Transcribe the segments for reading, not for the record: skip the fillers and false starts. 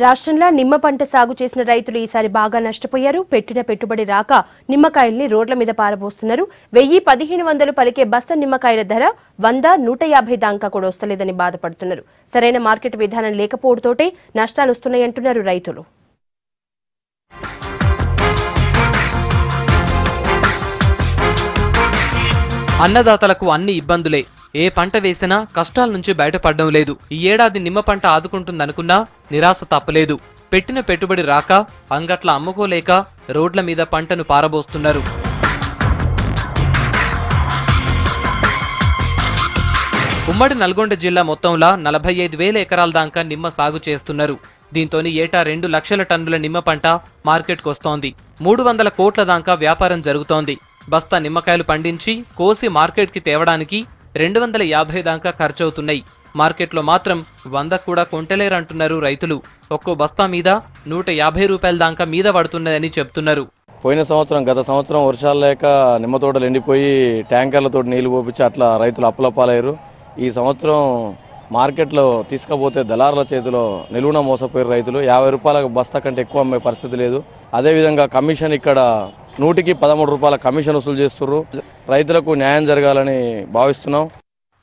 రాష్ట్రంలో నిమ్మ పంట సాగు చేసిన రైతులు ఈసారి బాగా నష్టపోయారు. పెట్టిన పెట్టుబడి రాక నిమ్మకాయల్ని రోడ్ల మీద పారబోస్తున్నారు. 1000-1500 పలికే బస్తా నిమ్మకాయల ధర 100-150 దాకా కూడా వస్తలేదని బాధపడుతున్నారు. సరైన మార్కెట్ విధానం లేకపోవడంతోటే నష్టాలు వస్తున్నాయంటున్నారు రైతులు. అన్నదాతలకు అన్ని ఇబ్బందులే. ఏ పంట వేసినా కష్టాల నుంచి బయటపడడం లేదు. ఈ ఏడాది నిమ్మ పంట ఆదుకుంటుందనుకున్నా నిరాశ తప్పలేదు. పెట్టిన పెట్టుబడి రాక అంగట్ల అమ్ముకోలేక రోడ్ల మీద పంటను పారబోస్తున్నారు. ఉమ్మడి నల్గొండ జిల్లా మొత్తంలో 45,000 ఎకరాల దాకా నిమ్మ సాగు చేస్తున్నారు. దీంతోని ఏటా 2 లక్షల టన్నుల నిమ్మ పంట మార్కెట్కొస్తోంది. 300 కోట్ల దాకా వ్యాపారం జరుగుతోంది. బస్తా నిమ్మకాయలు పండించి కోసి మార్కెట్కి తేవడానికి 250 దాకా ఖర్చవుతున్నాయి. మార్కెట్లో మాత్రం 100 కూడా కొంటలేరంటున్నారు రైతులు. ఒక్కో బస్తా మీద 150 రూపాయల దాకా మీద పడుతున్నదని చెప్తున్నారు. పోయిన సంవత్సరం గత సంవత్సరం వర్షాలు లేక నిమ్మ తోటలు ఎండిపోయి ట్యాంకర్లతో నీళ్లు పోపించి అట్లా రైతులు అప్పులపాలయ్యారు. ఈ సంవత్సరం మార్కెట్లో తీసుకపోతే దళారుల చేతిలో నిలువున మోసపోయారు రైతులు. 50 రూపాయల బస్తా కంటే ఎక్కువ అమ్మే పరిస్థితి లేదు. అదేవిధంగా కమిషన్ ఇక్కడ 100కి 13 రూపాయల కమిషన్ వసూలు చేస్తున్నారు. రైతులకు న్యాయం జరగాలని భావిస్తున్నాం.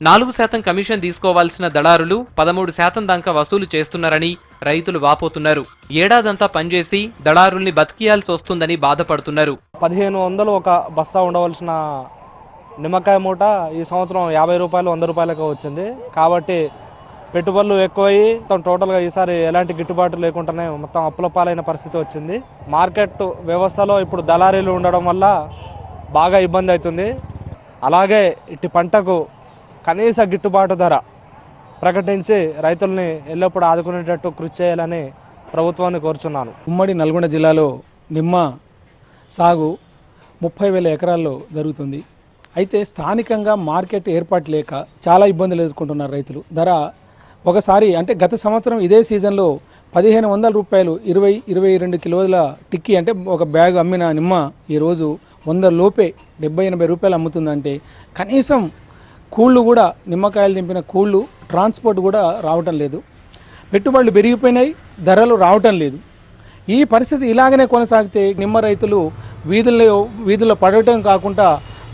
4% కమిషన్ తీసుకోవాల్సిన దళారులు 13% దాకా వసూలు చేస్తున్నారని రైతులు వాపోతున్నారు. ఏడాదంతా పనిచేసి దళారుల్ని బతికియాల్సి వస్తుందని బాధపడుతున్నారు. 1500 ఒక బస్తా ఉండవలసిన నిమ్మకాయ మూట ఈ సంవత్సరం 50 రూపాయలు 100 రూపాయలకు వచ్చింది. కాబట్టి పెట్టుబడులు ఎక్కువయ్యి టోటల్గా ఈసారి ఎలాంటి గిట్టుబాటు లేకుండానే మొత్తం అప్పుల పాలైన పరిస్థితి వచ్చింది. మార్కెట్ వ్యవస్థలో ఇప్పుడు దళారీలు ఉండడం వల్ల బాగా ఇబ్బంది అవుతుంది. అలాగే ఇటు పంటకు కనీస గిట్టుబాటు ధర ప్రకటించి రైతుల్ని ఎల్లప్పుడూ ఆదుకునేటట్టు కృషి చేయాలని ప్రభుత్వాన్ని కోరుచున్నాను. ఉమ్మడి నల్గొండ జిల్లాలో నిమ్మ సాగు 30,000 ఎకరాల్లో జరుగుతుంది. అయితే స్థానికంగా మార్కెట్ ఏర్పాటు లేక చాలా ఇబ్బందులు ఎదుర్కొంటున్నారు రైతులు. ధర ఒకసారి అంటే గత సంవత్సరం ఇదే సీజన్లో 1,500 రూపాయలు 20-22 కిలోల టిక్కీ అంటే ఒక బ్యాగ్ అమ్మిన నిమ్మ ఈరోజు 100 లోపే 70-80 రూపాయలు అమ్ముతుందంటే కనీసం కూళ్ళు కూడా నిమ్మకాయలు దింపిన కూళ్ళు ట్రాన్స్పోర్ట్ కూడా రావటం లేదు. పెట్టుబడులు పెరిగిపోయినాయి, ధరలు రావటం లేదు. ఈ పరిస్థితి ఇలాగనే కొనసాగితే నిమ్మ రైతులు వీధుల్లో పడటం కాకుండా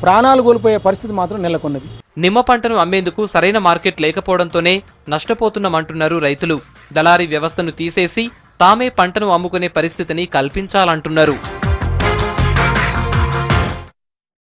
ప్రాణాలు కోల్పోయే పరిస్థితి మాత్రం నెలకొన్నది. నిమ్మ పంటను అమ్మేందుకు సరైన మార్కెట్ లేకపోవడంతోనే నష్టపోతున్నామంటున్నారు రైతులు. దళారీ వ్యవస్థను తీసేసి తామే పంటను అమ్ముకునే పరిస్థితిని కల్పించాలంటున్నారు.